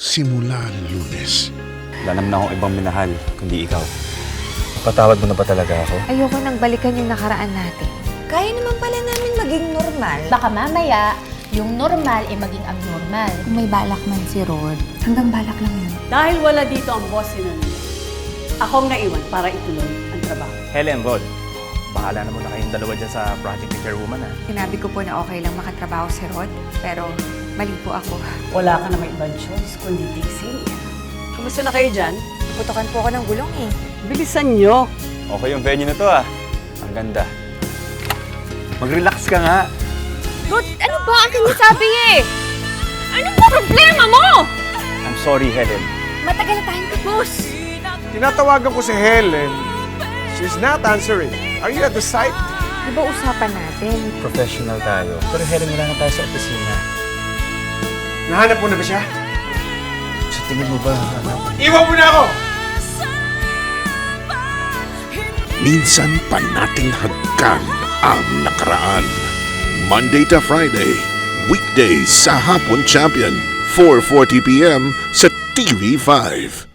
simula Lunes. Wala naman akong ibang minahal, kundi ikaw. Napatawad mo na ba talaga ako? Ayoko nang balikan yung nakaraan natin. Kaya naman pala namin maging normal. Baka mamaya, yung normal ay maging abnormal. Kung may balak man si Rod, hanggang balak lang yun. Dahil wala dito ang boss ni Nani, akong naiwan para ituloy ang trabaho. Helen, Rod, bahala na muna kayong dalawa dyan sa project ni Chairwoman, ha? Sinabi ko po na okay lang makatrabaho si Rod, pero mali po ako. Wala ka na may ibang choice kundi tiksin. Kumusta na kayo dyan? Putukan po ako ng gulong eh. Bilisan nyo. Okay yung venue na to, ah. Ang ganda. Mag-relax ka nga. Rod, ano ba ang sinasabi eh? Ano ba problema mo? I'm sorry, Helen. Matagal na tayong tapos. Tinatawagan ko si Helen. She's not answering. Are you at the site? Di ba usapan natin? Professional tayo. Pero Helen, wala na tayo sa opisina. Nahanap mo na ba siya? Sa tingin mo ba, hanap? Iwan mo na ako! Minsan pa nating hagkan ang nakaraan. Monday to Friday, weekdays sa Hapon Champion, 4:40 p.m. sa TV5.